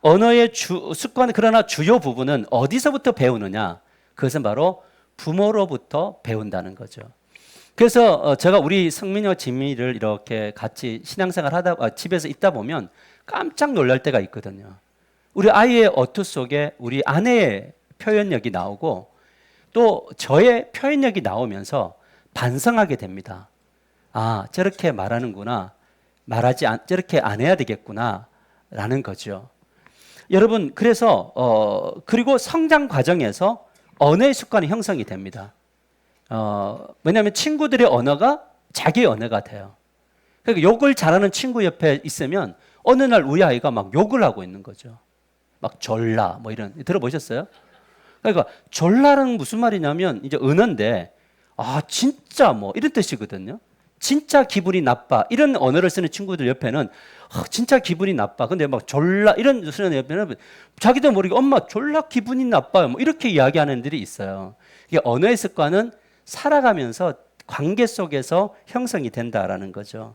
언어의 습관, 그러나 주요 부분은 어디서부터 배우느냐? 그것은 바로 부모로부터 배운다는 거죠. 그래서 제가 우리 성민이와 지민이를 이렇게 같이 신앙생활 집에서 있다 보면 깜짝 놀랄 때가 있거든요. 우리 아이의 어투 속에 우리 아내의 표현력이 나오고 또 저의 표현력이 나오면서 반성하게 됩니다. 아, 저렇게 말하는구나. 저렇게 안 해야 되겠구나. 라는 거죠. 여러분, 그래서, 그리고 성장 과정에서 언어의 습관이 형성이 됩니다. 왜냐하면 친구들의 언어가 자기의 언어가 돼요. 그러니까 욕을 잘하는 친구 옆에 있으면 어느 날 우리 아이가 막 욕을 하고 있는 거죠. 막 졸라, 뭐 이런, 들어보셨어요? 그러니까 졸라는 무슨 말이냐면 이제 언어인데, 아, 진짜 뭐 이런 뜻이거든요. 진짜 기분이 나빠. 이런 언어를 쓰는 친구들 옆에는 진짜 기분이 나빠. 근데 막 졸라 이런 쓰는 옆에는 자기도 모르게 엄마 졸라 기분이 나빠요. 뭐 이렇게 이야기하는 애들이 있어요. 이게 언어의 습관은 살아가면서 관계 속에서 형성이 된다라는 거죠.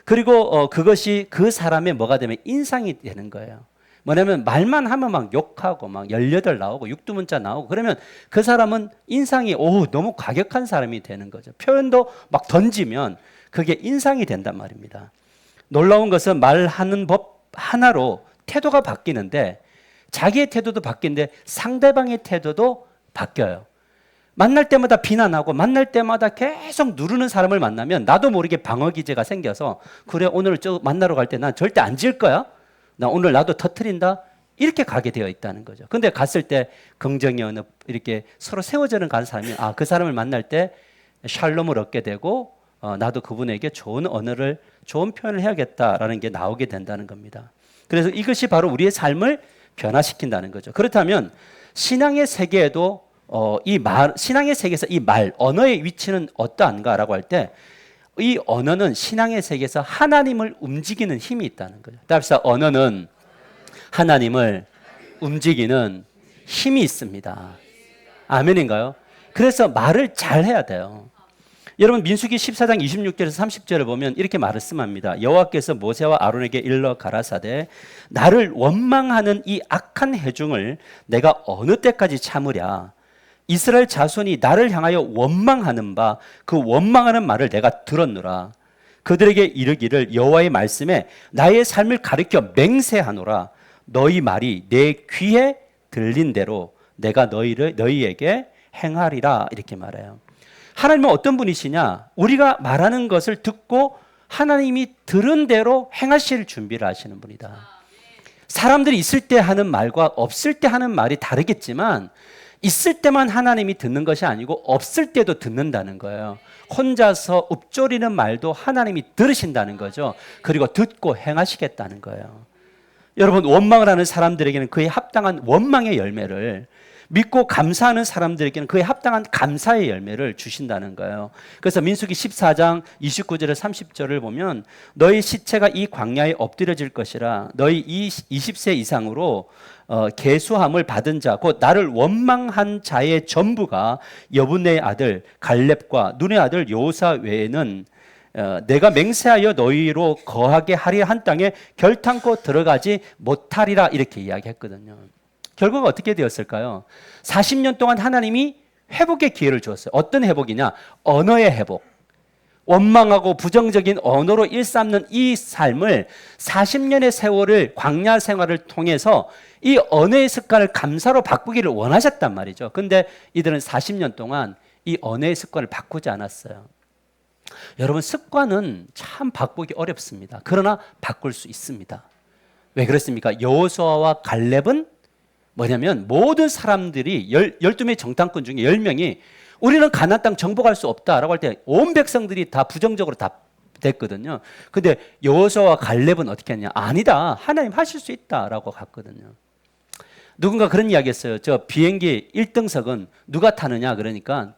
그리고 그것이 그 사람의 뭐가 되면 인상이 되는 거예요. 뭐냐면 말만 하면 막 욕하고 막 18 나오고 육두문자 나오고 그러면 그 사람은 인상이 너무 과격한 사람이 되는 거죠. 표현도 막 던지면 그게 인상이 된단 말입니다. 놀라운 것은 말하는 법 하나로 태도가 바뀌는데 자기의 태도도 바뀌는데 상대방의 태도도 바뀌어요. 만날 때마다 비난하고 만날 때마다 계속 누르는 사람을 만나면 나도 모르게 방어 기제가 생겨서 그래 오늘 저 만나러 갈 때 난 절대 안 질 거야. 나 오늘 나도 터트린다. 이렇게 가게 되어 있다는 거죠. 근데 갔을 때 긍정의 언어 이렇게 서로 세워져는 가는 사람이 그 사람을 만날 때 샬롬을 얻게 되고 나도 그분에게 좋은 언어를 좋은 표현을 해야겠다라는 게 나오게 된다는 겁니다. 그래서 이것이 바로 우리의 삶을 변화시킨다는 거죠. 그렇다면 신앙의 세계에도 신앙의 세계에서 이 말, 언어의 위치는 어떠한가라고 할 때 이 언어는 신앙의 세계에서 하나님을 움직이는 힘이 있다는 거죠. 답사 언어는 하나님을 움직이는 힘이 있습니다. 아멘인가요? 그래서 말을 잘 해야 돼요. 여러분 민수기 14장 26절에서 30절을 보면 이렇게 말씀합니다. 여호와께서 모세와 아론에게 일러 가라사대 나를 원망하는 이 악한 해중을 내가 어느 때까지 참으랴. 이스라엘 자손이 나를 향하여 원망하는 바 그 원망하는 말을 내가 들었노라. 그들에게 이르기를 여호와의 말씀에 나의 삶을 가리켜 맹세하노라. 너희 말이 내 귀에 들린 대로 내가 너희에게 행하리라. 이렇게 말해요. 하나님은 어떤 분이시냐? 우리가 말하는 것을 듣고 하나님이 들은 대로 행하실 준비를 하시는 분이다. 사람들이 있을 때 하는 말과 없을 때 하는 말이 다르겠지만 있을 때만 하나님이 듣는 것이 아니고 없을 때도 듣는다는 거예요. 혼자서 읊조리는 말도 하나님이 들으신다는 거죠. 그리고 듣고 행하시겠다는 거예요. 여러분 원망을 하는 사람들에게는 그에 합당한 원망의 열매를 믿고 감사하는 사람들에게는 그에 합당한 감사의 열매를 주신다는 거예요. 그래서 민수기 14장 29절에 30절을 보면 너희 시체가 이 광야에 엎드려질 것이라. 너희 20세 이상으로 계수함을 받은 자 곧 나를 원망한 자의 전부가 여분의 아들 갈렙과 눈의 아들 여호사 외에는 내가 맹세하여 너희로 거하게 하리 한 땅에 결탄코 들어가지 못하리라. 이렇게 이야기했거든요. 결국 어떻게 되었을까요? 40년 동안 하나님이 회복의 기회를 주었어요. 어떤 회복이냐? 언어의 회복. 원망하고 부정적인 언어로 일삼는 이 삶을 40년의 세월을 광야 생활을 통해서 이 언어의 습관을 감사로 바꾸기를 원하셨단 말이죠. 근데 이들은 40년 동안 이 언어의 습관을 바꾸지 않았어요. 여러분 습관은 참 바꾸기 어렵습니다. 그러나 바꿀 수 있습니다. 왜 그렇습니까? 여호수아와 갈렙은 뭐냐면 모든 사람들이 12명의 정탐꾼 중에 10명이 우리는 가나안 땅 정복할 수 없다라고 할 때 온 백성들이 다 부정적으로 답됐거든요. 근데 여호수아와 갈렙은 어떻게 했냐? 아니다. 하나님 하실 수 있다라고 갔거든요. 누군가 그런 이야기 했어요. 저 비행기 1등석은 누가 타느냐 그러니까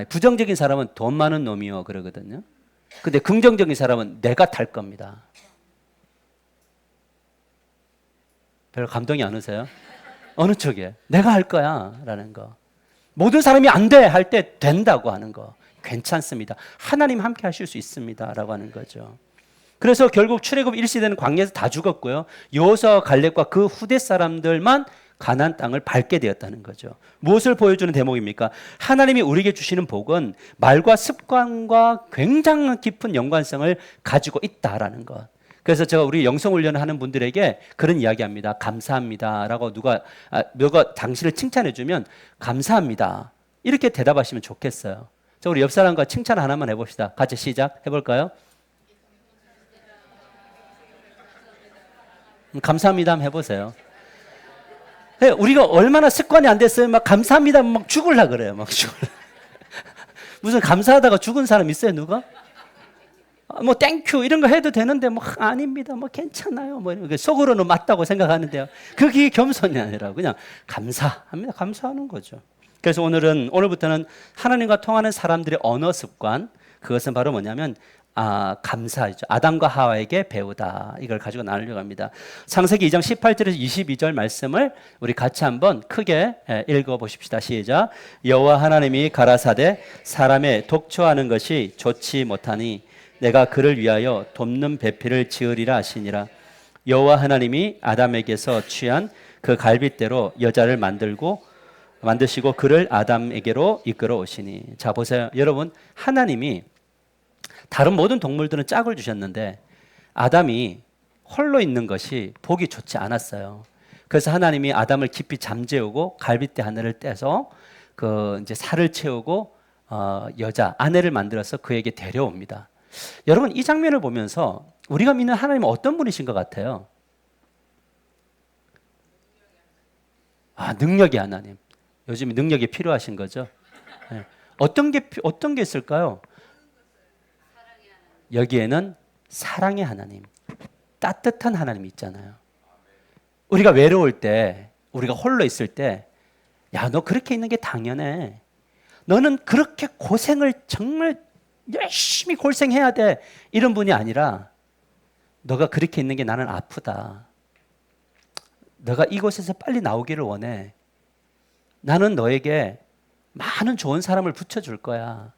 부정적인 사람은 돈 많은 놈이요 그러거든요. 근데 긍정적인 사람은 내가 탈 겁니다. 별 감동이 안 오세요? 어느 쪽에? 내가 할 거야 라는 거. 모든 사람이 안 돼 할 때 된다고 하는 거. 괜찮습니다. 하나님 함께 하실 수 있습니다 라고 하는 거죠. 그래서 결국 출애굽 1시대는 광야에서 다 죽었고요. 여호수아와 갈렙과 그 후대 사람들만 가나안 땅을 밟게 되었다는 거죠. 무엇을 보여주는 대목입니까? 하나님이 우리에게 주시는 복은 말과 습관과 굉장히 깊은 연관성을 가지고 있다라는 것. 그래서 제가 우리 영성훈련을 하는 분들에게 그런 이야기합니다. 감사합니다라고 누가 당신을 칭찬해주면 감사합니다. 이렇게 대답하시면 좋겠어요. 자, 우리 옆 사람과 칭찬 하나만 해봅시다. 같이 시작 해볼까요? 감사합니다 한번 해보세요. 우리가 얼마나 습관이 안 됐어요. 막 감사합니다 막 죽을라 그래요. 막 죽을라. 무슨 감사하다가 죽은 사람 있어요 누가? 뭐 땡큐 이런 거 해도 되는데 뭐 아닙니다 뭐 괜찮아요 뭐 속으로는 맞다고 생각하는데요. 그게 겸손이 아니라 그냥 감사합니다. 감사하는 거죠. 그래서 오늘부터는 하나님과 통하는 사람들의 언어 습관, 그것은 바로 뭐냐면 감사이죠. 아담과 하와에게 배우다. 이걸 가지고 나누려고 합니다. 창세기 2장 18절에서 22절 말씀을 우리 같이 한번 크게 읽어보십시다. 시작. 여호와 하나님이 가라사대 사람의 독초하는 것이 좋지 못하니 내가 그를 위하여 돕는 배필을 지으리라 하시니라. 여호와 하나님이 아담에게서 취한 그 갈빗대로 여자를 만드시고 그를 아담에게로 이끌어 오시니. 자 보세요. 여러분, 하나님이 다른 모든 동물들은 짝을 주셨는데 아담이 홀로 있는 것이 보기 좋지 않았어요. 그래서 하나님이 아담을 깊이 잠재우고 갈빗대 하나를 떼서 이제 살을 채우고 여자 아내를 만들어서 그에게 데려옵니다. 여러분, 이 장면을 보면서 우리가 믿는 하나님은 어떤 분이신 것 같아요? 능력의 하나님. 요즘 능력이 필요하신 거죠? 네. 어떤 게 있을까요? 여기에는 사랑의 하나님, 따뜻한 하나님이 있잖아요. 우리가 외로울 때, 우리가 홀로 있을 때, 야, 너 그렇게 있는 게 당연해. 너는 그렇게 고생을 정말 열심히 고생해야 돼. 이런 분이 아니라, 너가 그렇게 있는 게 나는 아프다. 너가 이곳에서 빨리 나오기를 원해. 나는 너에게 많은 좋은 사람을 붙여줄 거야.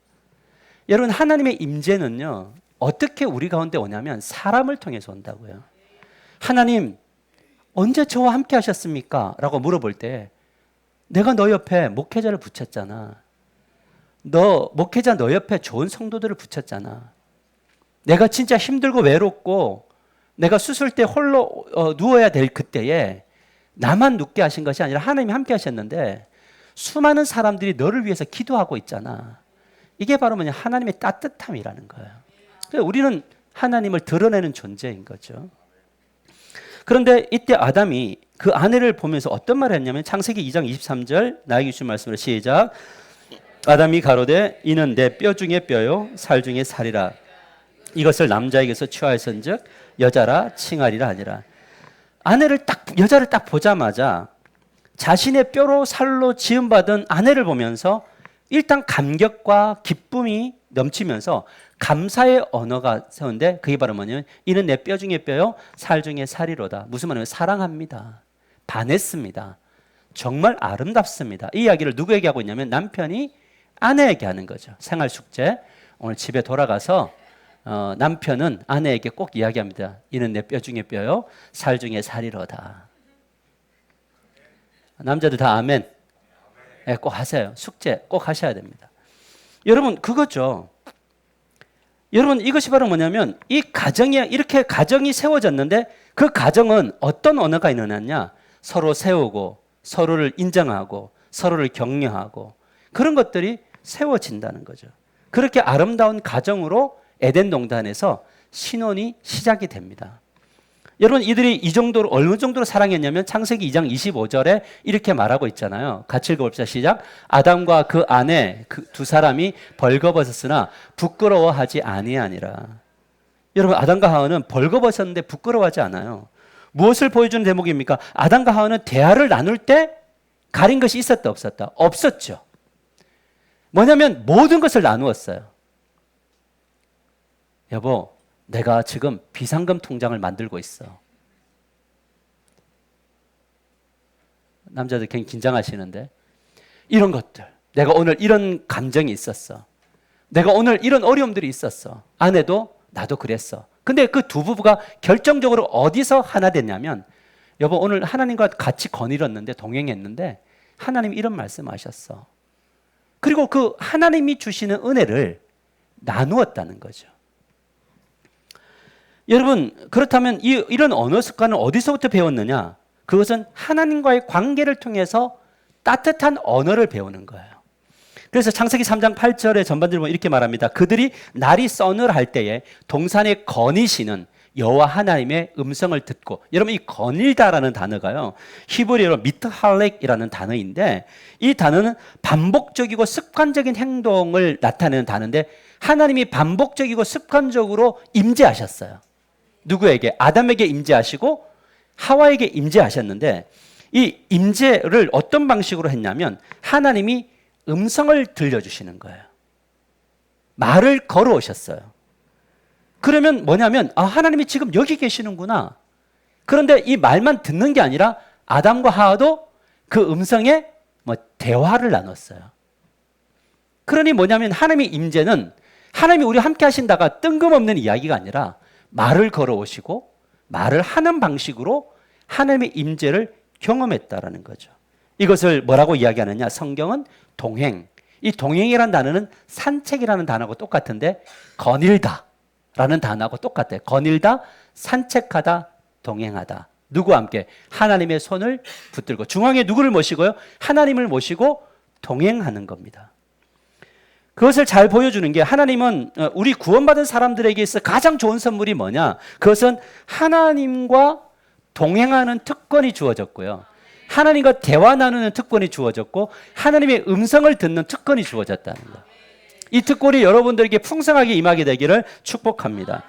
여러분, 하나님의 임재는요, 어떻게 우리 가운데 오냐면 사람을 통해서 온다고요. 하나님, 언제 저와 함께 하셨습니까? 라고 물어볼 때 내가 너 옆에 목회자를 붙였잖아. 목회자 너 옆에 좋은 성도들을 붙였잖아. 내가 진짜 힘들고 외롭고 내가 수술 때 홀로 누워야 될 그때에 나만 눕게 하신 것이 아니라 하나님이 함께 하셨는데 수많은 사람들이 너를 위해서 기도하고 있잖아. 이게 바로 하나님의 따뜻함이라는 거예요. 우리는 하나님을 드러내는 존재인 거죠. 그런데 이때 아담이 그 아내를 보면서 어떤 말을 했냐면 창세기 2장 23절 나에게 주신 말씀으로 시작. 아담이 가로되 이는 내 뼈 중에 뼈요 살 중에 살이라. 이것을 남자에게서 취하였은즉 여자라 칭하리라 하니라. 여자를 딱 보자마자 자신의 뼈로 살로 지음받은 아내를 보면서 일단 감격과 기쁨이 넘치면서 감사의 언어가 세운데 그게 바로 뭐냐면 이는 내 뼈 중에 뼈요 살 중에 살이로다. 무슨 말이냐면 사랑합니다. 반했습니다. 정말 아름답습니다. 이 이야기를 누구에게 하고 있냐면 남편이 아내에게 하는 거죠. 생활 숙제. 오늘 집에 돌아가서 남편은 아내에게 꼭 이야기합니다. 이는 내 뼈 중에 뼈요 살 중에 살이로다. 남자들 다 아멘. 네, 꼭 하세요. 숙제 꼭 하셔야 됩니다. 여러분, 그거죠. 여러분, 이것이 바로 뭐냐면 이렇게 가정이 세워졌는데 그 가정은 어떤 언어가 일어났냐? 서로 세우고 서로를 인정하고 서로를 격려하고 그런 것들이 세워진다는 거죠. 그렇게 아름다운 가정으로 에덴 동산에서 신혼이 시작이 됩니다. 여러분, 이들이 이 정도로 어느 정도로 사랑했냐면 창세기 2장 25절에 이렇게 말하고 있잖아요. 같이 읽어봅시다. 시작. 아담과 그 아내 그 두 사람이 벌거벗었으나 부끄러워하지 아니하니라. 여러분, 아담과 하와는 벌거벗었는데 부끄러워하지 않아요. 무엇을 보여주는 대목입니까? 아담과 하와는 대화를 나눌 때 가린 것이 있었다 없었다? 없었죠. 뭐냐면 모든 것을 나누었어요. 여보, 내가 지금 비상금 통장을 만들고 있어. 남자들 굉장히 긴장하시는데 이런 것들, 내가 오늘 이런 감정이 있었어. 내가 오늘 이런 어려움들이 있었어. 아내도 나도 그랬어. 근데 그 두 부부가 결정적으로 어디서 하나 됐냐면, 여보 오늘 하나님과 같이 거닐었는데 동행했는데 하나님이 이런 말씀하셨어. 그리고 그 하나님이 주시는 은혜를 나누었다는 거죠. 여러분, 그렇다면 이런 언어 습관은 어디서부터 배웠느냐? 그것은 하나님과의 관계를 통해서 따뜻한 언어를 배우는 거예요. 그래서 창세기 3장 8절의 전반절을 보면 이렇게 말합니다. 그들이 날이 서늘할 때에 동산에 거니시는 여호와 하나님의 음성을 듣고, 여러분 이 거닐다라는 단어가요, 히브리어로 미트할렉이라는 단어인데, 이 단어는 반복적이고 습관적인 행동을 나타내는 단어인데, 하나님이 반복적이고 습관적으로 임재하셨어요. 누구에게? 아담에게 임재하시고 하와에게 임재하셨는데, 이 임재를 어떤 방식으로 했냐면 하나님이 음성을 들려주시는 거예요. 말을 걸어오셨어요. 그러면 뭐냐면, 아, 하나님이 지금 여기 계시는구나. 그런데 이 말만 듣는 게 아니라 아담과 하와도 그 음성에 대화를 나눴어요. 그러니 뭐냐면 하나님의 임재는 하나님이 우리 함께 하신다가 뜬금없는 이야기가 아니라 말을 걸어오시고 말을 하는 방식으로 하나님의 임재를 경험했다라는 거죠. 이것을 뭐라고 이야기하느냐? 성경은 동행. 이 동행이라는 단어는 산책이라는 단어하고 똑같은데 거닐다 라는 단어하고 똑같아요. 거닐다, 산책하다, 동행하다. 누구와 함께? 하나님의 손을 붙들고, 중앙에 누구를 모시고요? 하나님을 모시고 동행하는 겁니다. 그것을 잘 보여주는 게, 하나님은 우리 구원받은 사람들에게 있어 가장 좋은 선물이 뭐냐? 그것은 하나님과 동행하는 특권이 주어졌고요, 하나님과 대화 나누는 특권이 주어졌고, 하나님의 음성을 듣는 특권이 주어졌다는 거예요. 이 특권이 여러분들에게 풍성하게 임하게 되기를 축복합니다.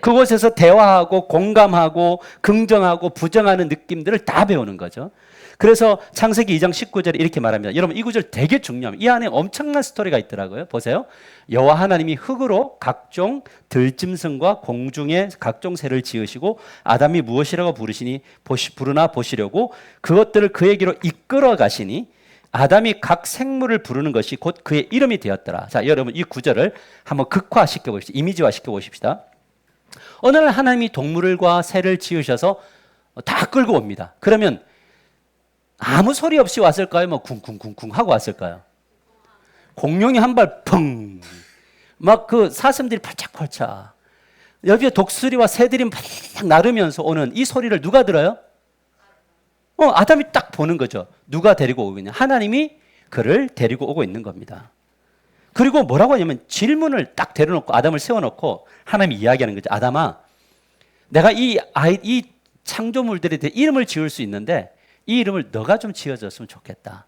그곳에서 대화하고 공감하고 긍정하고 부정하는 느낌들을 다 배우는 거죠. 그래서 창세기 2장 19절에 이렇게 말합니다. 여러분 이 구절 되게 중요합니다. 이 안에 엄청난 스토리가 있더라고요. 보세요. 여호와 하나님이 흙으로 각종 들짐승과 공중의 각종 새를 지으시고 아담이 무엇이라고 부르나 보시려고 그것들을 그에게로 이끌어 가시니 아담이 각 생물을 부르는 것이 곧 그의 이름이 되었더라. 자, 여러분 이 구절을 한번 극화시켜 보십시오. 이미지화 시켜 보십시다. 어느 날 하나님이 동물과 새를 지으셔서 다 끌고 옵니다. 그러면 아무 소리 없이 왔을까요? 뭐 쿵쿵쿵쿵 하고 왔을까요? 공룡이 한 발 펑, 막 그 사슴들이 팔짝팔짝, 여기에 독수리와 새들이 막 나르면서 오는 이 소리를 누가 들어요? 아담이 딱 보는 거죠. 누가 데리고 오고 있냐? 하나님이 그를 데리고 오고 있는 겁니다. 그리고 뭐라고 하냐면 질문을 딱 데려놓고 아담을 세워놓고 하나님이 이야기하는 거죠. 아담아, 내가 이 창조물들에 대해 이름을 지을 수 있는데 이 이름을 너가 좀 지어줬으면 좋겠다.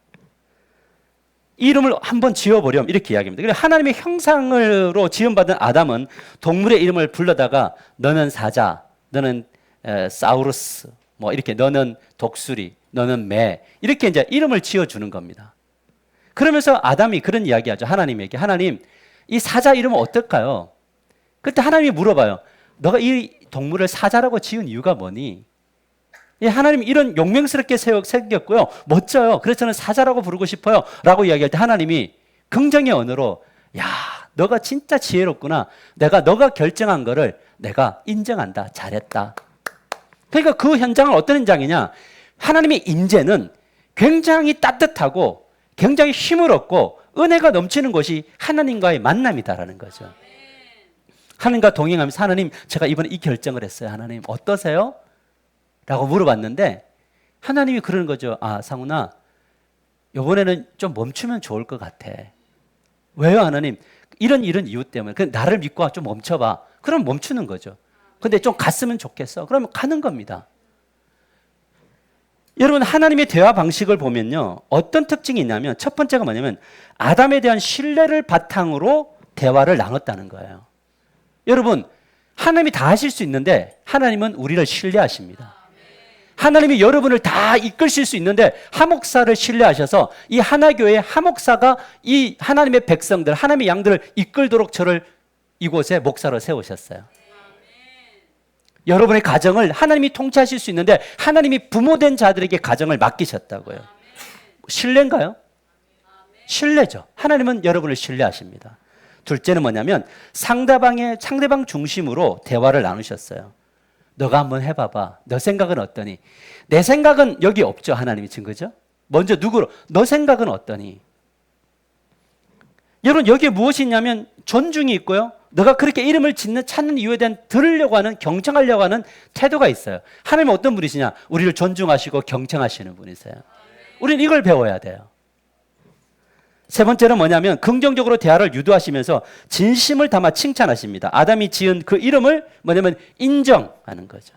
이 이름을 한번 지어보렴, 이렇게 이야기합니다. 그래서 하나님의 형상으로 지음받은 아담은 동물의 이름을 불러다가 너는 사자, 너는 사우루스, 뭐 이렇게 너는 독수리, 너는 매, 이렇게 이제 이름을 지어주는 겁니다. 그러면서 아담이 그런 이야기하죠. 하나님에게. 하나님, 이 사자 이름은 어떨까요? 그때 하나님이 물어봐요. 너가 이 동물을 사자라고 지은 이유가 뭐니? 하나님 이런 용맹스럽게 생겼고요, 멋져요. 그래서 저는 사자라고 부르고 싶어요 라고 이야기할 때 하나님이 긍정의 언어로, 야, 너가 진짜 지혜롭구나. 너가 결정한 거를 내가 인정한다. 잘했다. 그러니까 그 현장은 어떤 현장이냐? 하나님의 임재는 굉장히 따뜻하고 굉장히 힘을 얻고 은혜가 넘치는 것이 하나님과의 만남이다라는 거죠. 하나님과 동행하면서 하나님, 제가 이번에 이 결정을 했어요. 하나님 어떠세요? 라고 물어봤는데 하나님이 그러는 거죠. 아, 상훈아, 이번에는 좀 멈추면 좋을 것 같아. 왜요, 하나님? 이런 이유 때문에. 나를 믿고 좀 멈춰봐. 그럼 멈추는 거죠. 근데 좀 갔으면 좋겠어. 그러면 가는 겁니다. 여러분, 하나님의 대화 방식을 보면요, 어떤 특징이 있냐면 첫 번째가 뭐냐면 아담에 대한 신뢰를 바탕으로 대화를 나눴다는 거예요. 여러분, 하나님이 다 하실 수 있는데 하나님은 우리를 신뢰하십니다. 하나님이 여러분을 다 이끌실 수 있는데 하목사를 신뢰하셔서 이 하나교회 하목사가 이 하나님의 백성들, 하나님의 양들을 이끌도록 저를 이곳에 목사로 세우셨어요. 여러분의 가정을 하나님이 통치하실 수 있는데 하나님이 부모된 자들에게 가정을 맡기셨다고요. 신뢰인가요? 신뢰죠. 하나님은 여러분을 신뢰하십니다. 둘째는 뭐냐면 상대방 중심으로 대화를 나누셨어요. 너가 한번 해봐봐. 너 생각은 어떠니? 내 생각은 여기 없죠. 하나님이 증거죠. 먼저 누구로? 너 생각은 어떠니? 여러분 여기에 무엇이 있냐면 존중이 있고요. 너가 그렇게 이름을 찾는 이유에 대한 들으려고 하는, 경청하려고 하는 태도가 있어요. 하나님은 어떤 분이시냐? 우리를 존중하시고 경청하시는 분이세요. 우리는 이걸 배워야 돼요. 세 번째는 뭐냐면 긍정적으로 대화를 유도하시면서 진심을 담아 칭찬하십니다. 아담이 지은 그 이름을 뭐냐면 인정하는 거죠.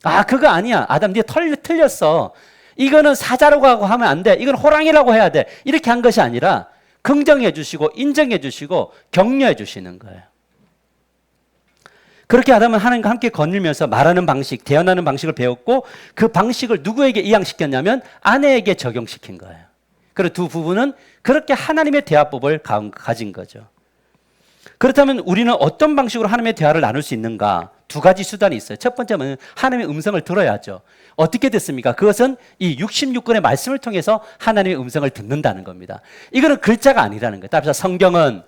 아, 그거 아니야. 아담, 네 틀렸어. 이거는 사자라고 하면 안 돼. 이건 호랑이라고 해야 돼. 이렇게 한 것이 아니라 긍정해 주시고 인정해 주시고 격려해 주시는 거예요. 그렇게 아담은 하나님과 함께 거닐면서 말하는 방식, 대언하는 방식을 배웠고 그 방식을 누구에게 이양시켰냐면 아내에게 적용시킨 거예요. 그리고 두 부부는 그렇게 하나님의 대화법을 가진 거죠. 그렇다면 우리는 어떤 방식으로 하나님의 대화를 나눌 수 있는가? 두 가지 수단이 있어요. 첫 번째는 하나님의 음성을 들어야죠. 어떻게 됐습니까? 그것은 이 66권의 말씀을 통해서 하나님의 음성을 듣는다는 겁니다. 이거는 글자가 아니라는 거예요. 따라서 성경은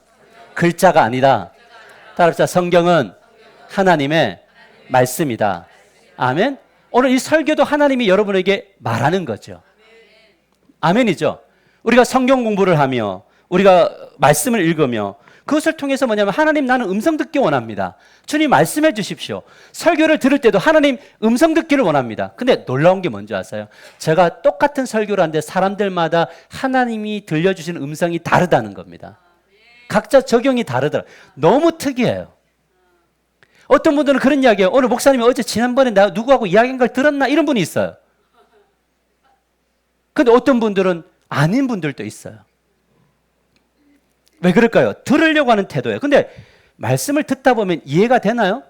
글자가 아니다. 따라서 성경은 하나님의 말씀이다. 아멘. 오늘 이 설교도 하나님이 여러분에게 말하는 거죠. 아멘이죠. 우리가 성경 공부를 하며 우리가 말씀을 읽으며 그것을 통해서 뭐냐면 하나님 나는 음성 듣기 원합니다. 주님 말씀해 주십시오. 설교를 들을 때도 하나님 음성 듣기를 원합니다. 근데 놀라운 게 뭔지 아세요? 제가 똑같은 설교를 하는데 사람들마다 하나님이 들려주시는 음성이 다르다는 겁니다. 각자 적용이 다르더라고요. 너무 특이해요. 어떤 분들은 그런 이야기해요. 오늘 목사님이 어제 지난번에 나 누구하고 이야기한 걸 들었나? 이런 분이 있어요. 근데 어떤 분들은 아닌 분들도 있어요. 왜 그럴까요? 들으려고 하는 태도예요. 근데 말씀을 듣다 보면 이해가 되나요?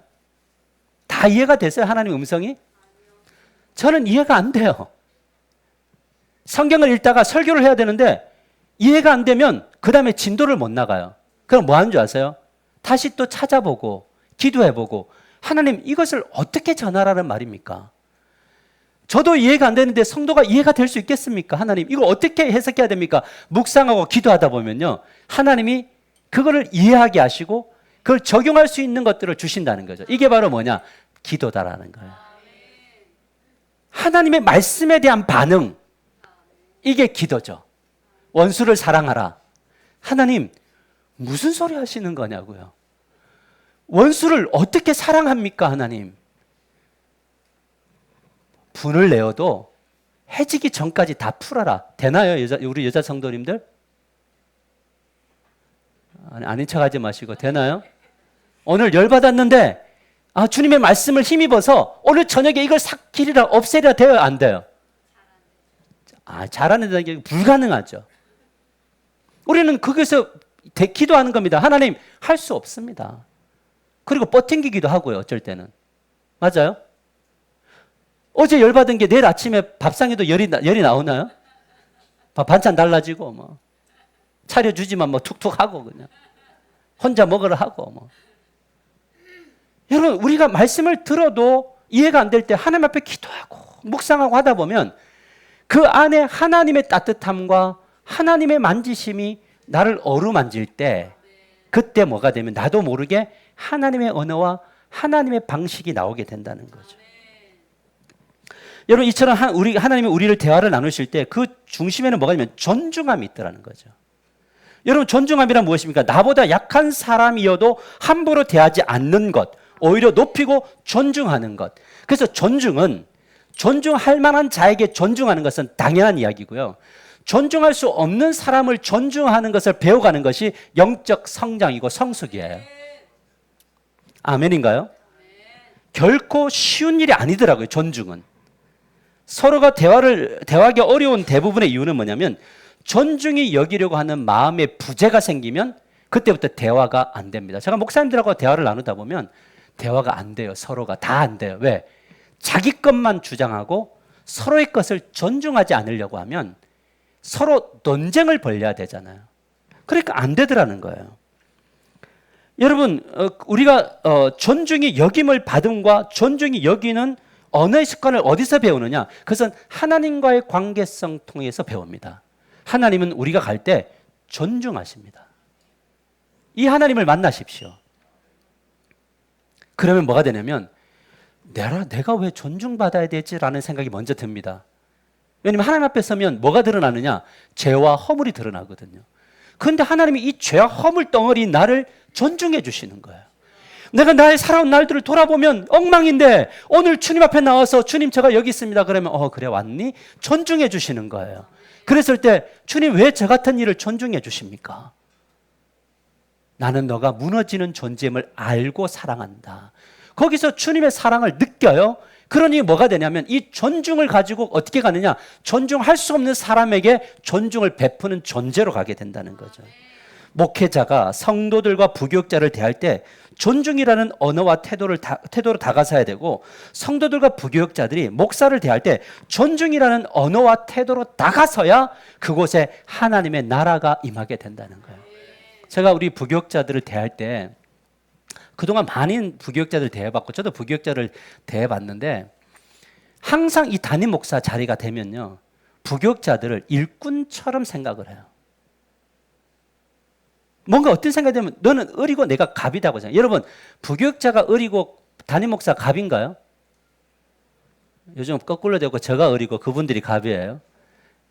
다 이해가 되세요? 하나님 음성이? 저는 이해가 안 돼요. 성경을 읽다가 설교를 해야 되는데 이해가 안 되면 그 다음에 진도를 못 나가요. 그럼 뭐 하는 줄 아세요? 다시 또 찾아보고 기도해보고 하나님 이것을 어떻게 전하라는 말입니까? 저도 이해가 안 되는데 성도가 이해가 될 수 있겠습니까? 하나님 이거 어떻게 해석해야 됩니까? 묵상하고 기도하다 보면요 하나님이 그거를 이해하게 하시고 그걸 적용할 수 있는 것들을 주신다는 거죠. 이게 바로 뭐냐? 기도다라는 거예요. 하나님의 말씀에 대한 반응, 이게 기도죠. 원수를 사랑하라. 하나님 무슨 소리 하시는 거냐고요. 원수를 어떻게 사랑합니까? 하나님 분을 내어도 해지기 전까지 다 풀어라. 되나요? 우리 여자 성도님들? 아닌 척하지 마시고 되나요? 오늘 열받았는데 주님의 말씀을 힘입어서 오늘 저녁에 이걸 삭히리라 없애리라 돼요? 안 돼요? 잘하는 게 불가능하죠. 우리는 거기서 기도하는 겁니다. 하나님 할 수 없습니다. 그리고 뻗팅기기도 하고요. 어쩔 때는. 맞아요? 어제 열받은 게 내일 아침에 밥상에도 열이 나오나요? 반찬 달라지고 뭐 차려주지만 뭐 툭툭 하고 그냥 혼자 먹으라 하고 뭐. 여러분 우리가 말씀을 들어도 이해가 안 될 때 하나님 앞에 기도하고 묵상하고 하다 보면 그 안에 하나님의 따뜻함과 하나님의 만지심이 나를 어루만질 때 그때 뭐가 되면 나도 모르게 하나님의 언어와 하나님의 방식이 나오게 된다는 거죠. 여러분 이처럼 하나님이 우리를 대화를 나누실 때 그 중심에는 뭐가 있냐면 존중함이 있더라는 거죠. 여러분 존중함이란 무엇입니까? 나보다 약한 사람이어도 함부로 대하지 않는 것, 오히려 높이고 존중하는 것. 그래서 존중은 존중할 만한 자에게 존중하는 것은 당연한 이야기고요. 존중할 수 없는 사람을 존중하는 것을 배워가는 것이 영적 성장이고 성숙이에요. 아멘인가요? 결코 쉬운 일이 아니더라고요. 존중은. 서로가 대화하기 어려운 대부분의 이유는 뭐냐면 존중이 여기려고 하는 마음의 부재가 생기면 그때부터 대화가 안 됩니다. 제가 목사님들하고 대화를 나누다 보면 대화가 안 돼요. 서로가 다 안 돼요. 왜? 자기 것만 주장하고 서로의 것을 존중하지 않으려고 하면 서로 논쟁을 벌여야 되잖아요. 그러니까 안 되더라는 거예요. 여러분 우리가 존중이 여김을 받음과 존중이 여기는 언어의 습관을 어디서 배우느냐? 그것은 하나님과의 관계성 통해서 배웁니다. 하나님은 우리가 갈 때 존중하십니다. 이 하나님을 만나십시오. 그러면 뭐가 되냐면 내가 왜 존중받아야 되지라는 생각이 먼저 듭니다. 왜냐하면 하나님 앞에 서면 뭐가 드러나느냐? 죄와 허물이 드러나거든요. 그런데 하나님이 이 죄와 허물 덩어리인 나를 존중해 주시는 거예요. 내가 나의 살아온 날들을 돌아보면 엉망인데 오늘 주님 앞에 나와서 주님 제가 여기 있습니다. 그러면 그래 왔니? 존중해 주시는 거예요. 그랬을 때 주님 왜 저 같은 일을 존중해 주십니까? 나는 너가 무너지는 존재임을 알고 사랑한다. 거기서 주님의 사랑을 느껴요. 그러니 뭐가 되냐면 이 존중을 가지고 어떻게 가느냐? 존중할 수 없는 사람에게 존중을 베푸는 존재로 가게 된다는 거죠. 목회자가 성도들과 부교육자를 대할 때 존중이라는 언어와 태도로 다가서야 되고, 성도들과 부교육자들이 목사를 대할 때 존중이라는 언어와 태도로 다가서야 그곳에 하나님의 나라가 임하게 된다는 거예요. 제가 우리 부교육자들을 대할 때 그동안 많은 부교육자들 대해봤고 저도 부교육자를 대해봤는데 항상 이 담임 목사 자리가 되면요, 부교육자들을 일꾼처럼 생각을 해요. 뭔가 어떤 생각이 들면 너는 을이고 내가 갑이다고 생각해요. 여러분, 부교육자가 을이고 담임 목사 갑인가요? 요즘 거꾸로 되고 저가 을이고 그분들이 갑이에요.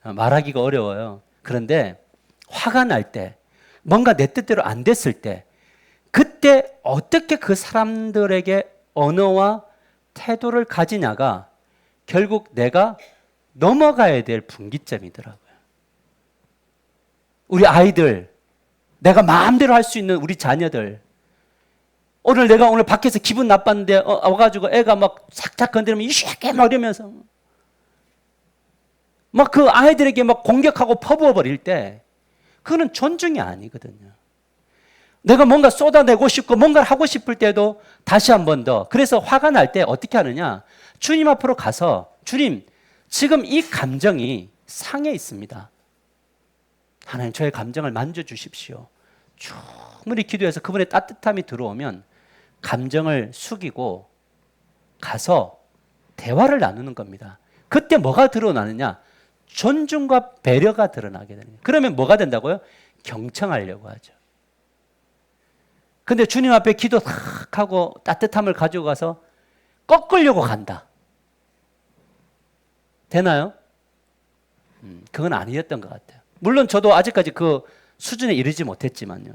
말하기가 어려워요. 그런데 화가 날 때, 뭔가 내 뜻대로 안 됐을 때, 그때 어떻게 그 사람들에게 언어와 태도를 가지냐가 결국 내가 넘어가야 될 분기점이더라고요. 우리 아이들, 내가 마음대로 할 수 있는 우리 자녀들, 내가 오늘 밖에서 기분 나빴는데 와가지고 애가 막 삭삭 건드리면 이렇게 막 이러면서 막 그 아이들에게 막 공격하고 퍼부어 버릴 때 그거는 존중이 아니거든요. 내가 뭔가 쏟아내고 싶고 뭔가를 하고 싶을 때도 다시 한 번 더, 그래서 화가 날 때 어떻게 하느냐? 주님 앞으로 가서 주님, 지금 이 감정이 상해 있습니다. 하나님, 저의 감정을 만져주십시오. 충분히 기도해서 그분의 따뜻함이 들어오면 감정을 숙이고 가서 대화를 나누는 겁니다. 그때 뭐가 드러나느냐? 존중과 배려가 드러나게 되는 거예요. 그러면 뭐가 된다고요? 경청하려고 하죠. 근데 주님 앞에 기도 탁 하고 따뜻함을 가지고 가서 꺾으려고 간다. 되나요? 그건 아니었던 것 같아요. 물론 저도 아직까지 그 수준에 이르지 못했지만요.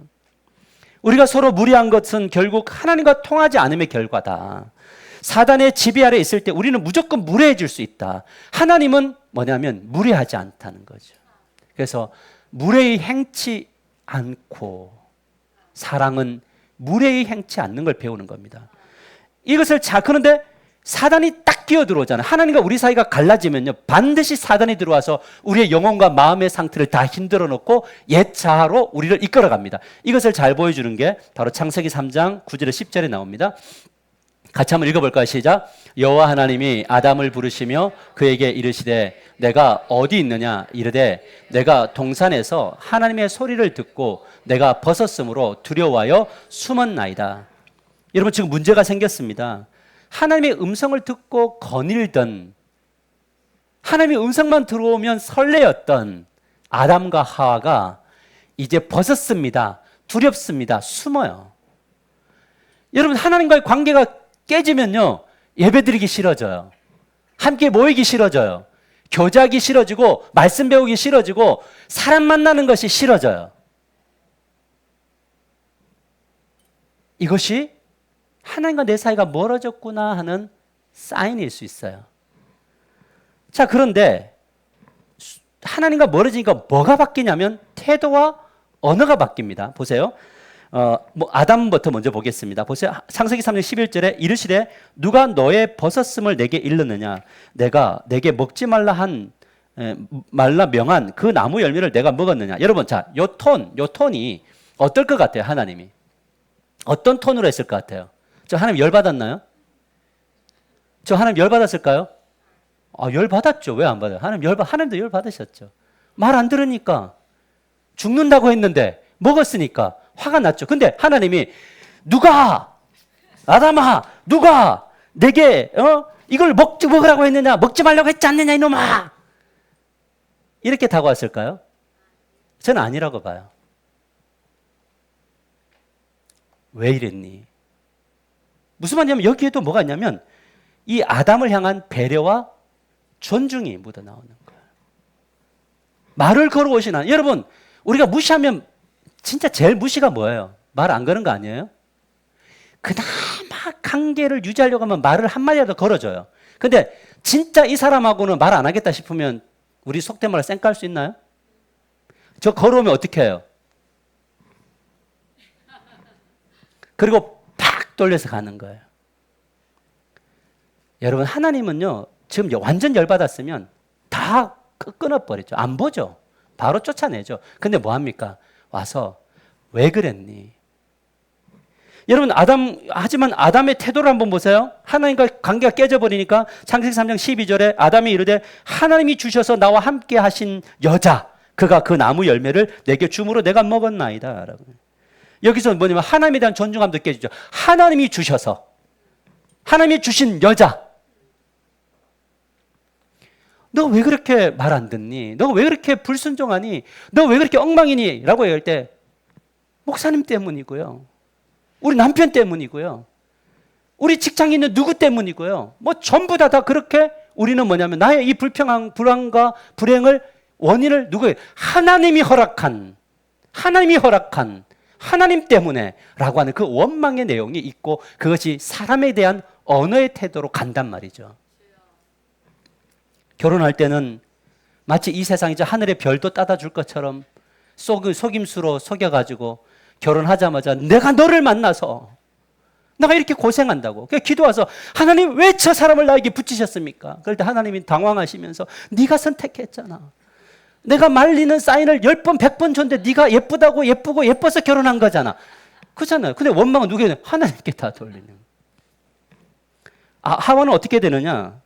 우리가 서로 무례한 것은 결국 하나님과 통하지 않음의 결과다. 사단의 지배 아래 있을 때 우리는 무조건 무례해질 수 있다. 하나님은 뭐냐면 무례하지 않다는 거죠. 그래서 무례히 행치 않고, 사랑은 무례히 행치 않는 걸 배우는 겁니다. 이것을 그런데 사단이 딱 끼어들어오잖아요. 하나님과 우리 사이가 갈라지면요, 반드시 사단이 들어와서 우리의 영혼과 마음의 상태를 다 흔들어 놓고 옛 자아로 우리를 이끌어갑니다. 이것을 잘 보여주는 게 바로 창세기 3장 9절에 10절에 나옵니다. 같이 한번 읽어볼까요? 시작. 여호와 하나님이 아담을 부르시며 그에게 이르시되 내가 어디 있느냐? 이르되 내가 동산에서 하나님의 소리를 듣고 내가 벗었으므로 두려워하여 숨었나이다. 여러분, 지금 문제가 생겼습니다. 하나님의 음성을 듣고 거닐던, 하나님의 음성만 들어오면 설레었던 아담과 하와가 이제 벗었습니다. 두렵습니다. 숨어요. 여러분, 하나님과의 관계가 깨지면요, 예배드리기 싫어져요. 함께 모이기 싫어져요. 교제하기 싫어지고 말씀 배우기 싫어지고 사람 만나는 것이 싫어져요. 이것이 하나님과 내 사이가 멀어졌구나 하는 사인일 수 있어요. 자, 그런데 하나님과 멀어지니까 뭐가 바뀌냐면 태도와 언어가 바뀝니다. 보세요. 아담부터 먼저 보겠습니다. 보세요. 창세기 3장 11절에 이르시되 누가 너의 벗었음을 내게 일렀느냐? 내가 내게 먹지 말라 명한 그 나무 열매를 내가 먹었느냐? 여러분, 자, 요 톤이 어떨 것 같아요? 하나님이 어떤 톤으로 했을 것 같아요? 저 하나님 열받았나요? 저 하나님 열받았을까요? 열받았죠. 왜 안 받아요? 하나님도 열받으셨죠. 말 안 들으니까, 죽는다고 했는데 먹었으니까 화가 났죠. 근데 하나님이 아담아, 누가 내게 이걸 먹으라고 했느냐? 먹지 말라고 했지 않느냐, 이놈아! 이렇게 다가왔을까요? 저는 아니라고 봐요. 왜 이랬니? 무슨 말이냐면 여기에도 뭐가 있냐면 이 아담을 향한 배려와 존중이 묻어나오는 거예요. 말을 걸어오시나. 여러분, 우리가 무시하면 진짜 제일 무시가 뭐예요? 말 안 거는 거 아니에요? 그나마 관계를 유지하려고 하면 말을 한마디라도 걸어줘요. 근데 진짜 이 사람하고는 말 안 하겠다 싶으면 우리 속된 말을 쌩깔 수 있나요? 저 걸어오면 어떻게 해요? 그리고 팍 돌려서 가는 거예요. 여러분, 하나님은요, 지금 완전 열받았으면 다 끊어버리죠. 안 보죠. 바로 쫓아내죠. 근데 뭐 합니까? 와서 왜 그랬니? 여러분, 하지만 아담의 태도를 한번 보세요. 하나님과 관계가 깨져버리니까 창세기 3장 12절에 아담이 이르되 하나님이 주셔서 나와 함께 하신 여자, 그가 그 나무 열매를 내게 줌으로 내가 먹었나이다. 라고. 여기서 뭐냐면 하나님에 대한 존중감도 깨지죠. 하나님이 주셔서, 하나님이 주신 여자, 너 왜 그렇게 말 안 듣니? 너 왜 그렇게 불순종하니? 너 왜 그렇게 엉망이니? 라고 얘기할 때 목사님 때문이고요. 우리 남편 때문이고요. 우리 직장에 있는 누구 때문이고요. 뭐 전부 다 그렇게 우리는 뭐냐면 나의 이 불안과 불행을 원인을 누구예요? 하나님이 허락한 하나님 때문에 라고 하는 그 원망의 내용이 있고 그것이 사람에 대한 언어의 태도로 간단 말이죠. 결혼할 때는 마치 이 세상이 하늘의 별도 따다 줄 것처럼 속임수로 속여가지고 결혼하자마자 내가 너를 만나서 내가 이렇게 고생한다고 기도 와서 하나님 왜 저 사람을 나에게 붙이셨습니까? 그럴 때 하나님이 당황하시면서 네가 선택했잖아. 내가 말리는 사인을 10번 100번 줬는데 네가 예쁘다고 예쁘고 예뻐서 결혼한 거잖아. 그렇잖아요. 근데 원망은 누구에게? 하나님께 다 돌리는. 하와는 어떻게 되느냐?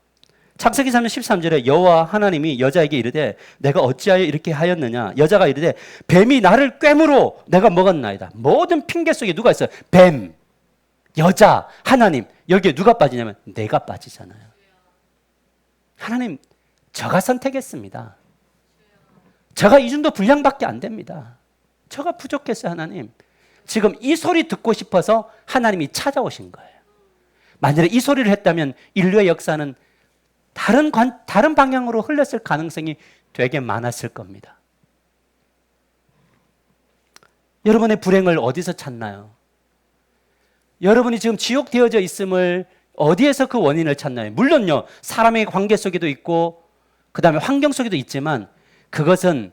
창세기 3장 13절에 여호와 하나님이 여자에게 이르되 내가 어찌하여 이렇게 하였느냐? 여자가 이르되 뱀이 나를 꿰므로 내가 먹었나이다. 모든 핑계 속에 누가 있어요? 뱀, 여자, 하나님. 여기에 누가 빠지냐면 내가 빠지잖아요. 하나님, 저가 선택했습니다. 저가 이 정도 분량밖에 안 됩니다. 저가 부족했어요, 하나님. 지금 이 소리 듣고 싶어서 하나님이 찾아오신 거예요. 만약에 이 소리를 했다면 인류의 역사는 다른 방향으로 흘렀을 가능성이 되게 많았을 겁니다. 여러분의 불행을 어디서 찾나요? 여러분이 지금 지옥되어져 있음을 어디에서 그 원인을 찾나요? 물론요, 사람의 관계 속에도 있고 그 다음에 환경 속에도 있지만 그것은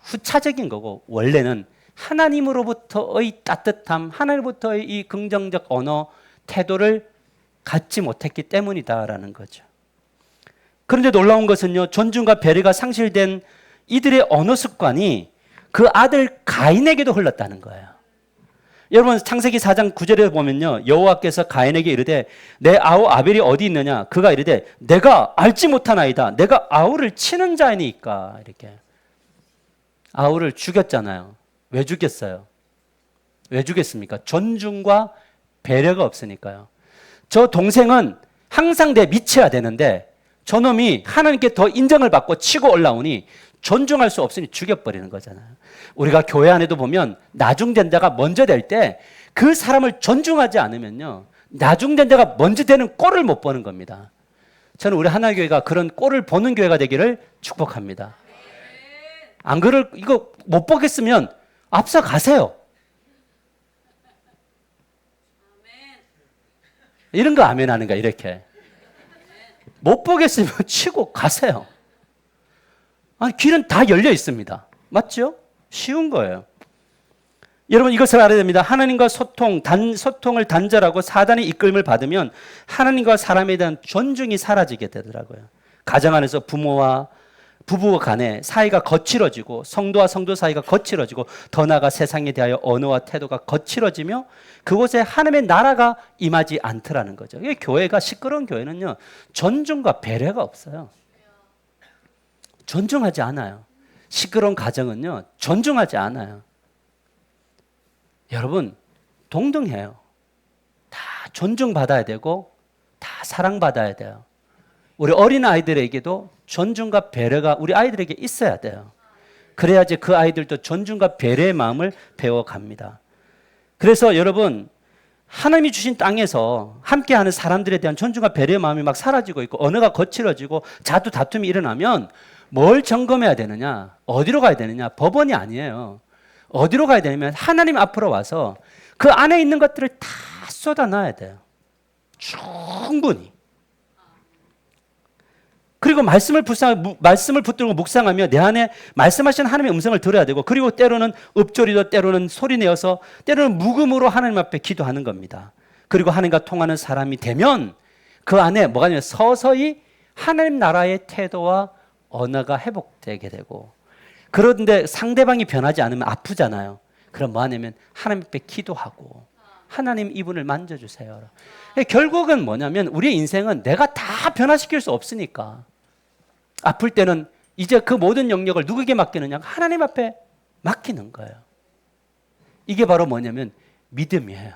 후차적인 거고 원래는 하나님으로부터의 따뜻함, 하나님으로부터의 이 긍정적 언어, 태도를 갖지 못했기 때문이다라는 거죠. 그런데 놀라운 것은요, 존중과 배려가 상실된 이들의 언어 습관이 그 아들 가인에게도 흘렀다는 거예요. 여러분 창세기 4장 9절에 보면요, 여호와께서 가인에게 이르되 내 아우 아벨이 어디 있느냐? 그가 이르되 내가 알지 못하나이다. 내가 아우를 치는 자이니까. 이렇게 아우를 죽였잖아요. 왜 죽였어요? 왜 죽였습니까? 존중과 배려가 없으니까요. 저 동생은 항상 내 미쳐야 되는데 저놈이 하나님께 더 인정을 받고 치고 올라오니 존중할 수 없으니 죽여버리는 거잖아요. 우리가 교회 안에도 보면 나중된 자가 먼저 될 때 그 사람을 존중하지 않으면요, 나중된 자가 먼저 되는 꼴을 못 보는 겁니다. 저는 우리 하나교회가 그런 꼴을 보는 교회가 되기를 축복합니다. 안 이거 못 보겠으면 앞서 가세요. 이런 거 아멘 하는 거야, 이렇게. 못 보겠으면 치고 가세요. 아니, 길은 다 열려 있습니다. 맞죠? 쉬운 거예요. 여러분 이것을 알아야 됩니다. 하나님과 소통을 단절하고 사단의 이끌림을 받으면 하나님과 사람에 대한 존중이 사라지게 되더라고요. 가정 안에서 부모와 부부 간에 사이가 거칠어지고 성도와 성도 사이가 거칠어지고 더 나아가 세상에 대하여 언어와 태도가 거칠어지며 그곳에 하나님의 나라가 임하지 않더라는 거죠. 이게 교회가 시끄러운 교회는요, 존중과 배려가 없어요. 존중하지 않아요. 시끄러운 가정은요, 존중하지 않아요. 여러분 동등해요. 다 존중받아야 되고 다 사랑받아야 돼요. 우리 어린 아이들에게도 존중과 배려가 우리 아이들에게 있어야 돼요. 그래야지 그 아이들도 존중과 배려의 마음을 배워갑니다. 그래서 여러분, 하나님이 주신 땅에서 함께하는 사람들에 대한 존중과 배려의 마음이 막 사라지고 있고 언어가 거칠어지고 자두 다툼이 일어나면 뭘 점검해야 되느냐? 어디로 가야 되느냐? 법원이 아니에요. 어디로 가야 되냐면 하나님 앞으로 와서 그 안에 있는 것들을 다 쏟아놔야 돼요. 충분히. 그리고 말씀을 붙들고 묵상하며 내 안에 말씀하신 하나님의 음성을 들어야 되고, 그리고 때로는 읊조리도, 때로는 소리내어서, 때로는 묵음으로 하나님 앞에 기도하는 겁니다. 그리고 하나님과 통하는 사람이 되면 그 안에 뭐가 되냐면 서서히 하나님 나라의 태도와 언어가 회복되게 되고, 그런데 상대방이 변하지 않으면 아프잖아요. 그럼 뭐 하냐면 하나님 앞에 기도하고, 하나님 이분을 만져주세요. 결국은 뭐냐면 우리의 인생은 내가 다 변화시킬 수 없으니까 아플 때는 이제 그 모든 영역을 누구에게 맡기느냐? 하나님 앞에 맡기는 거예요. 이게 바로 뭐냐면 믿음이에요.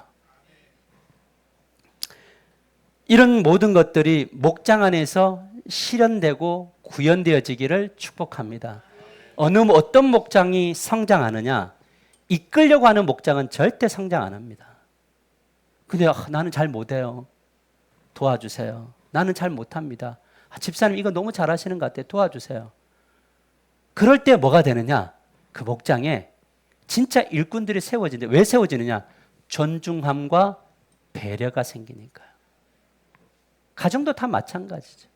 이런 모든 것들이 목장 안에서 실현되고 구현되어지기를 축복합니다. 어떤 목장이 성장하느냐? 이끌려고 하는 목장은 절대 성장 안 합니다. 근데 나는 잘 못해요. 도와주세요. 나는 잘 못합니다. 집사님 이거 너무 잘하시는 것 같아요. 도와주세요. 그럴 때 뭐가 되느냐? 그 목장에 진짜 일꾼들이 세워지는데, 왜 세워지느냐? 존중함과 배려가 생기니까요. 가정도 다 마찬가지죠.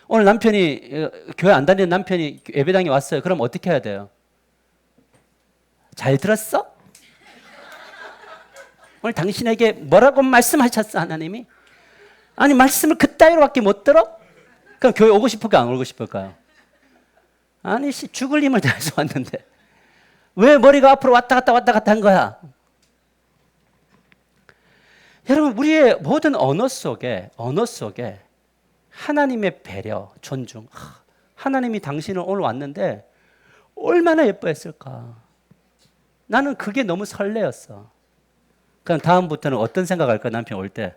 오늘 남편이, 교회 안 다니는 남편이 예배당에 왔어요. 그럼 어떻게 해야 돼요? 잘 들었어? 오늘 당신에게 뭐라고 말씀하셨어, 하나님이? 아니, 말씀을 그따위로밖에 못 들어? 그럼 교회 오고 싶을까, 안 오고 싶을까요? 아니, 죽을 힘을 다해서 왔는데 왜 머리가 앞으로 왔다 갔다 한 거야? 여러분, 우리의 모든 언어 속에 하나님의 배려, 존중. 하나님이 당신을 오늘 왔는데 얼마나 예뻐했을까? 나는 그게 너무 설레었어. 그럼 다음부터는 어떤 생각할까? 남편 올 때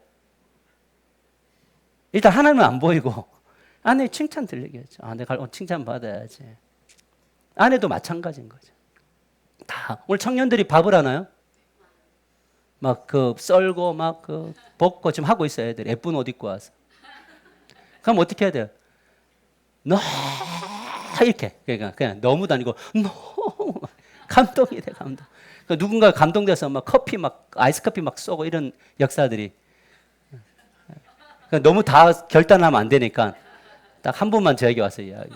일단 하나님은 안 보이고 아내 칭찬 들리겠죠. 내가 칭찬 받아야지. 아내도 마찬가지인 거죠. 다 오늘 청년들이 밥을 하나요? 막 썰고 막 볶고 지금 하고 있어요. 애들 예쁜 옷 입고 와서. 그럼 어떻게 해야 돼요? 이렇게 그냥 너무도 아니고 너무 감동이 돼, 감동. 누군가 감동돼서 막 아이스 커피 막 쏘고 이런 역사들이. 너무 다 결단하면 안 되니까 딱 한 분만 저에게 와서 이야기.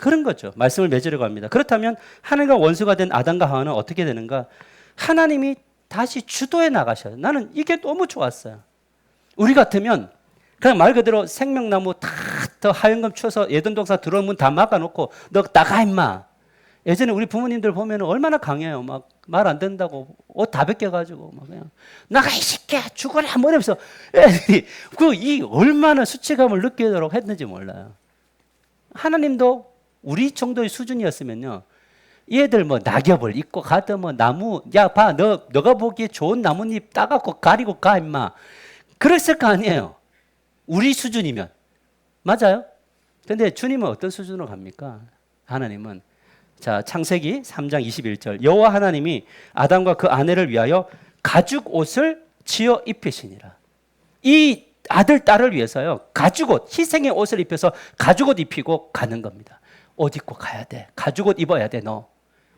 그런 거죠. 말씀을 맺으려고 합니다. 그렇다면 하나님과 원수가 된 아담과 하와는 어떻게 되는가? 하나님이 다시 주도해 나가셔요. 나는 이게 너무 좋았어요. 우리 같으면 그냥 말 그대로 생명나무 더 하얀금 추워서 예전 동산 들어온 문 다 막아놓고 너 나가 임마. 예전에 우리 부모님들 보면 얼마나 강해요. 막 말 안 된다고 옷 다 벗겨가지고 막 그냥 나가 이 새끼야 죽어라 뭐 이러면서 애들이 이 얼마나 수치감을 느끼도록 했는지 몰라요. 하나님도 우리 정도의 수준이었으면요, 얘들 뭐 낙엽을 입고 가든 뭐 나무 야 봐 너가 보기에 좋은 나뭇잎 따갖고 가리고 가 임마 그랬을 거 아니에요. 우리 수준이면. 맞아요? 근데 주님은 어떤 수준으로 갑니까? 하나님은 자, 창세기 3장 21절. 여호와 하나님이 아담과 그 아내를 위하여 가죽 옷을 지어 입히시니라. 이 아들, 딸을 위해서요, 가죽 옷, 희생의 옷을 입혀서 가죽 옷 입히고 가는 겁니다. 옷 입고 가야 돼. 가죽 옷 입어야 돼, 너.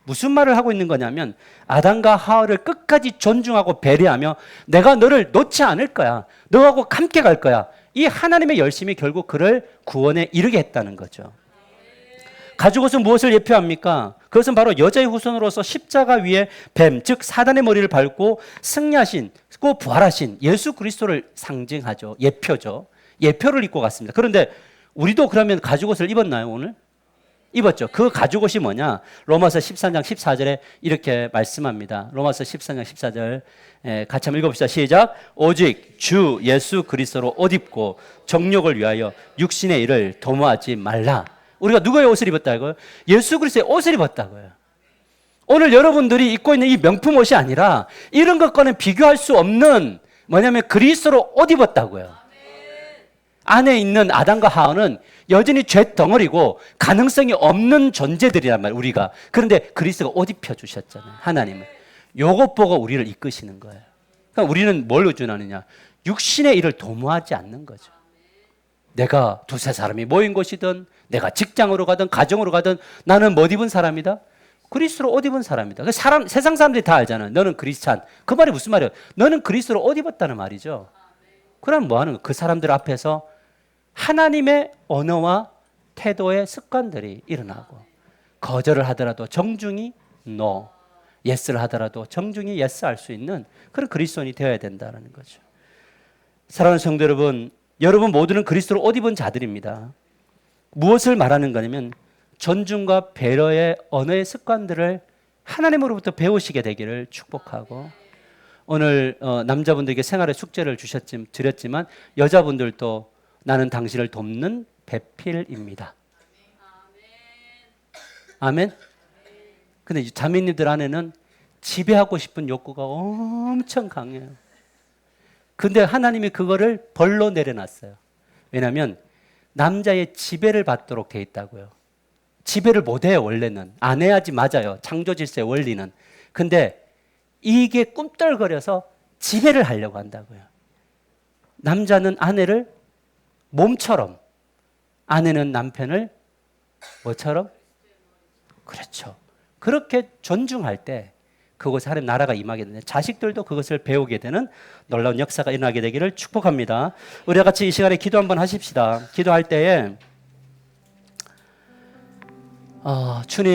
무슨 말을 하고 있는 거냐면 아담과 하와를 끝까지 존중하고 배려하며 내가 너를 놓지 않을 거야. 너하고 함께 갈 거야. 이 하나님의 열심이 결국 그를 구원에 이르게 했다는 거죠. 가죽옷은 무엇을 예표합니까? 그것은 바로 여자의 후손으로서 십자가 위에 뱀, 즉 사단의 머리를 밟고 승리하신, 또 부활하신 예수 그리스도를 상징하죠. 예표죠. 예표를 입고 갔습니다. 그런데 우리도 그러면 가죽옷을 입었나요, 오늘? 입었죠. 그 가죽옷이 뭐냐? 로마서 13장 14절에 이렇게 말씀합니다. 로마서 13장 14절 같이 한번 읽어봅시다. 시작. 오직 주 예수 그리스도로 옷 입고 정욕을 위하여 육신의 일을 도모하지 말라. 우리가 누구의 옷을 입었다고요? 예수 그리스도의 옷을 입었다고요. 오늘 여러분들이 입고 있는 이 명품 옷이 아니라 이런 것과는 비교할 수 없는 뭐냐면 그리스도로 옷 입었다고요. 안에 있는 아담과 하와는 여전히 죄 덩어리고 가능성이 없는 존재들이란 말이에요, 우리가. 그런데 그리스도가 옷 입혀 주셨잖아요, 하나님은. 요것 보고 우리를 이끄시는 거예요. 그러니까 우리는 뭘 의존하느냐? 육신의 일을 도모하지 않는 거죠. 내가 두세 사람이 모인 곳이든 내가 직장으로 가든 가정으로 가든 나는 못 입은 사람이다. 그리스도로 옷 입은 사람이다. 세상 사람들이 다 알잖아요. 너는 그리스찬. 그 말이 무슨 말이에요? 너는 그리스도로 옷 입었다는 말이죠. 그럼 뭐 하는 거예요? 그 사람들 앞에서 하나님의 언어와 태도의 습관들이 일어나고 거절을 하더라도 정중히 no, yes를 하더라도 정중히 yes 할 수 있는 그런 그리스도인이 되어야 된다는 거죠. 사랑하는 성도 여러분, 여러분 모두는 그리스도로 옷 입은 자들입니다. 무엇을 말하는 거냐면 존중과 배려의 언어의 습관들을 하나님으로부터 배우시게 되기를 축복하고 오늘 남자분들에게 생활의 숙제를 드렸지만 여자분들도 나는 당신을 돕는 배필입니다. 아멘. 근데 자매님들 안에는 지배하고 싶은 욕구가 엄청 강해요. 근데 하나님이 그거를 벌로 내려놨어요. 왜냐하면 남자의 지배를 받도록 돼 있다고요. 지배를 못해요. 원래는 안 해야지 맞아요. 창조 질서의 원리는. 근데 이게 꿈떨거려서 지배를 하려고 한다고요. 남자는 아내를 몸처럼, 아내는 남편을 뭐처럼? 그렇죠. 그렇게 존중할 때 그곳에 하나님 나라가 임하게 되는, 자식들도 그것을 배우게 되는 놀라운 역사가 일어나게 되기를 축복합니다. 우리가 같이 이 시간에 기도 한번 하십시다. 기도할 때에 주님